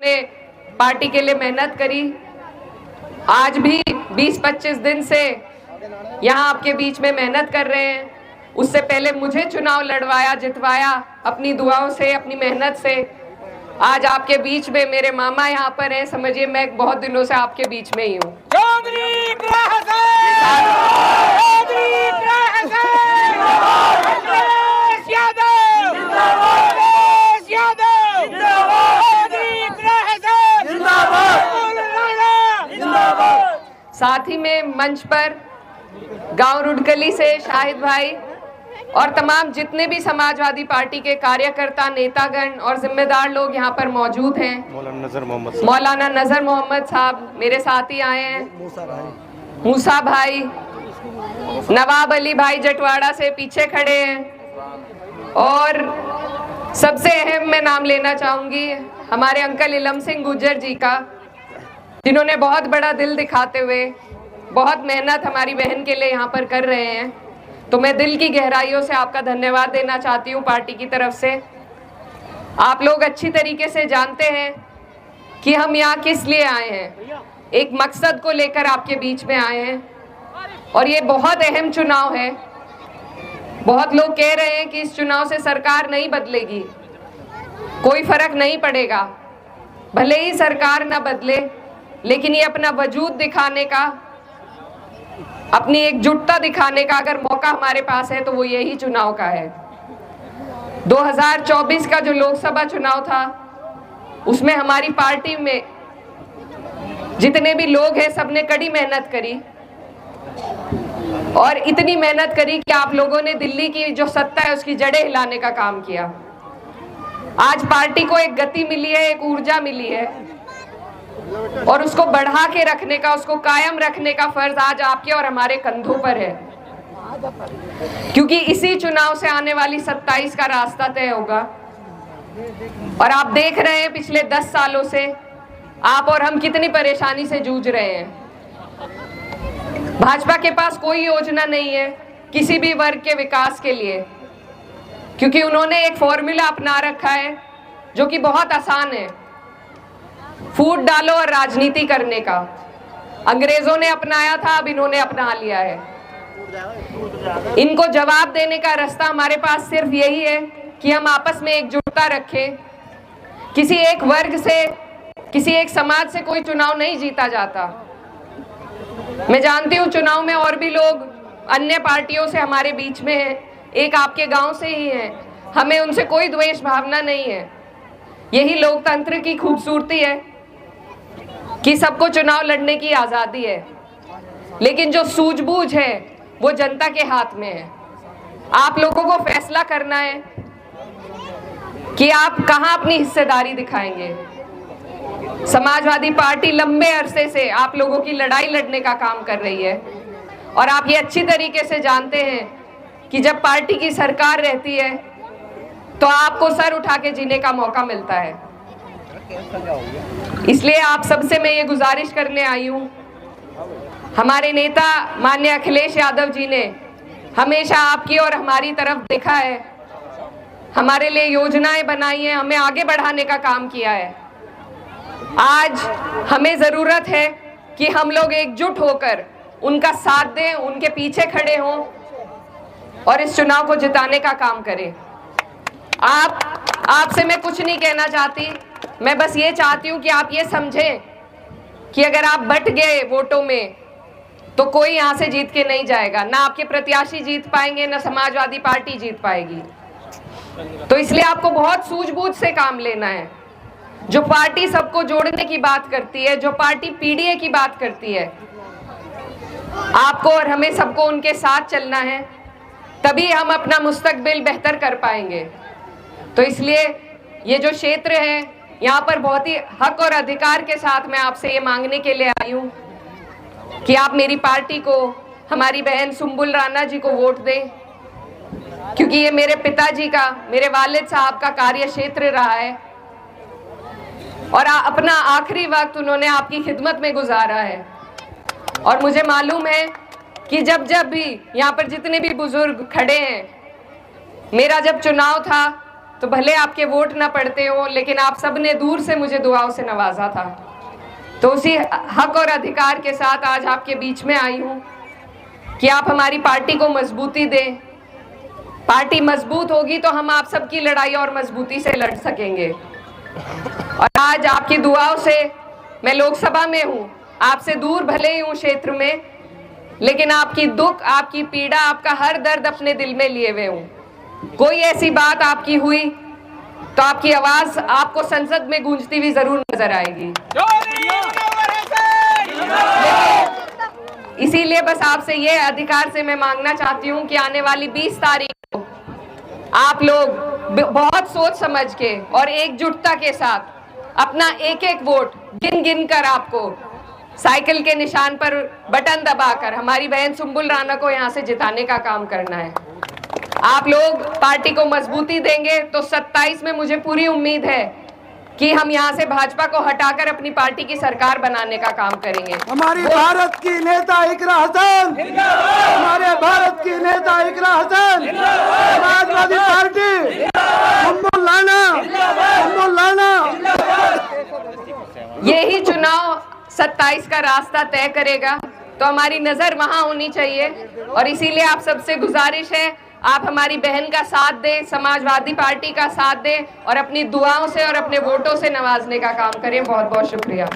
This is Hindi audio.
ने पार्टी के लिए मेहनत करी। आज भी 20-25 दिन से यहाँ आपके बीच में मेहनत कर रहे हैं। उससे पहले मुझे चुनाव लड़वाया, जितवाया अपनी दुआओं से, अपनी मेहनत से। आज आपके बीच में मेरे मामा यहाँ पर हैं। समझिए मैं बहुत दिनों से आपके बीच में ही हूँ। साथ ही में मंच पर गांव रुडकली से शाहिद भाई और तमाम जितने भी समाजवादी पार्टी के कार्यकर्ता, नेतागण और जिम्मेदार लोग यहाँ पर मौजूद हैं। मौलाना नजर मोहम्मद साहब मेरे साथ ही आए हैं। मूसा भाई, नवाब अली भाई जटवाड़ा से पीछे खड़े हैं। और सबसे अहम मैं नाम लेना चाहूंगी हमारे अंकल इलम सिंह गुर्जर जी का, जिन्होंने बहुत बड़ा दिल दिखाते हुए बहुत मेहनत हमारी बहन के लिए यहाँ पर कर रहे हैं। तो मैं दिल की गहराइयों से आपका धन्यवाद देना चाहती हूँ पार्टी की तरफ से। आप लोग अच्छी तरीके से जानते हैं कि हम यहाँ किस लिए आए हैं। एक मकसद को लेकर आपके बीच में आए हैं और ये बहुत अहम चुनाव है। बहुत लोग कह रहे हैं कि इस चुनाव से सरकार नहीं बदलेगी, कोई फर्क नहीं पड़ेगा। भले ही सरकार ना बदले, लेकिन ये अपना वजूद दिखाने का, अपनी एकजुटता दिखाने का अगर मौका हमारे पास है तो वो यही चुनाव का है। 2024 का जो लोकसभा चुनाव था उसमें हमारी पार्टी में जितने भी लोग हैं सबने कड़ी मेहनत करी और इतनी मेहनत करी कि आप लोगों ने दिल्ली की जो सत्ता है उसकी जड़ें हिलाने का काम किया। आज पार्टी को एक गति मिली है, एक ऊर्जा मिली है और उसको बढ़ा के रखने का, उसको कायम रखने का फर्ज आज आपके और हमारे कंधों पर है। क्योंकि इसी चुनाव से आने वाली 27 का रास्ता तय होगा। और आप देख रहे हैं पिछले 10 सालों से आप और हम कितनी परेशानी से जूझ रहे हैं। भाजपा के पास कोई योजना नहीं है किसी भी वर्ग के विकास के लिए, क्योंकि उन्होंने एक फॉर्मूला अपना रखा है जो कि बहुत आसान है, फूट डालो और राजनीति करने का। अंग्रेजों ने अपनाया था, अब इन्होंने अपना लिया है। इनको जवाब देने का रास्ता हमारे पास सिर्फ यही है कि हम आपस में एकजुटता रखें। किसी एक वर्ग से, किसी एक समाज से कोई चुनाव नहीं जीता जाता। मैं जानती हूँ चुनाव में और भी लोग अन्य पार्टियों से हमारे बीच में हैं, एक आपके गांव से ही हैं। हमें उनसे कोई द्वेष भावना नहीं है। यही लोकतंत्र की खूबसूरती है कि सबको चुनाव लड़ने की आज़ादी है, लेकिन जो सूझबूझ है वो जनता के हाथ में है। आप लोगों को फैसला करना है कि आप कहां अपनी हिस्सेदारी दिखाएंगे। समाजवादी पार्टी लंबे अरसे से आप लोगों की लड़ाई लड़ने का काम कर रही है और आप ये अच्छी तरीके से जानते हैं कि जब पार्टी की सरकार रहती है तो आपको सर उठा के जीने का मौका मिलता है। इसलिए आप सबसे मैं ये गुजारिश करने आई हूँ। हमारे नेता माननीय अखिलेश यादव जी ने हमेशा आपकी और हमारी तरफ देखा है, हमारे लिए योजनाएं बनाई हैं, हमें आगे बढ़ाने का काम किया है। आज हमें जरूरत है कि हम लोग एकजुट होकर उनका साथ दें, उनके पीछे खड़े हों और इस चुनाव को जिताने का काम करें। आपसे मैं कुछ नहीं कहना चाहती, मैं बस ये चाहती हूँ कि आप ये समझें कि अगर आप बट गए वोटों में तो कोई यहाँ से जीत के नहीं जाएगा। ना आपके प्रत्याशी जीत पाएंगे, ना समाजवादी पार्टी जीत पाएगी। तो इसलिए आपको बहुत सूझबूझ से काम लेना है। जो पार्टी सबको जोड़ने की बात करती है, जो पार्टी पीडीए की बात करती है, आपको और हमें सबको उनके साथ चलना है, तभी हम अपना मुस्तकबिल बेहतर कर पाएंगे। तो इसलिए ये जो क्षेत्र है यहाँ पर बहुत ही हक और अधिकार के साथ मैं आपसे ये मांगने के लिए आई हूँ कि आप मेरी पार्टी को, हमारी बहन सुंबुल राणा जी को वोट दें, क्योंकि ये मेरे पिताजी का, मेरे वालिद साहब का कार्य क्षेत्र रहा है और अपना आखिरी वक्त उन्होंने आपकी खिदमत में गुजारा है। और मुझे मालूम है कि जब जब भी यहाँ पर जितने भी बुजुर्ग खड़े हैं, मेरा जब चुनाव था तो भले आपके वोट ना पड़ते हो, लेकिन आप सब ने दूर से मुझे दुआओं से नवाजा था। तो उसी हक और अधिकार के साथ आज आपके बीच में आई हूँ कि आप हमारी पार्टी को मजबूती दें। पार्टी मजबूत होगी तो हम आप सबकी लड़ाई और मजबूती से लड़ सकेंगे। और आज आपकी दुआओं से मैं लोकसभा में हूँ, आपसे दूर भले ही हूँ क्षेत्र में, लेकिन आपकी दुख, आपकी पीड़ा, आपका हर दर्द अपने दिल में लिए हुए हूँ। कोई ऐसी बात आपकी हुई तो आपकी आवाज आपको संसद में गूंजती हुई जरूर नजर आएगी। इसीलिए बस आपसे ये अधिकार से मैं मांगना चाहती हूँ कि आने वाली 20 तारीख को आप लोग बहुत सोच समझ के और एकजुटता के साथ अपना एक एक वोट गिन गिन कर आपको साइकिल के निशान पर बटन दबाकर हमारी बहन सुंबुल राणा को यहाँ से जिताने का काम करना है। आप लोग पार्टी को मजबूती देंगे तो 27 में मुझे पूरी उम्मीद है कि हम यहाँ से भाजपा को हटाकर अपनी पार्टी की सरकार बनाने का काम करेंगे। हमारी भारत की नेता इकरा हसन, हमारे भारत की नेता इकरा हसन, समाजवादी पार्टी, सुंबुल राणा। यही चुनाव 27 का रास्ता तय करेगा, तो हमारी नजर वहां होनी चाहिए। और इसीलिए आप सबसे गुजारिश है, आप हमारी बहन का साथ दें, समाजवादी पार्टी का साथ दें और अपनी दुआओं से और अपने वोटों से नवाजने का काम करें। बहुत बहुत शुक्रिया।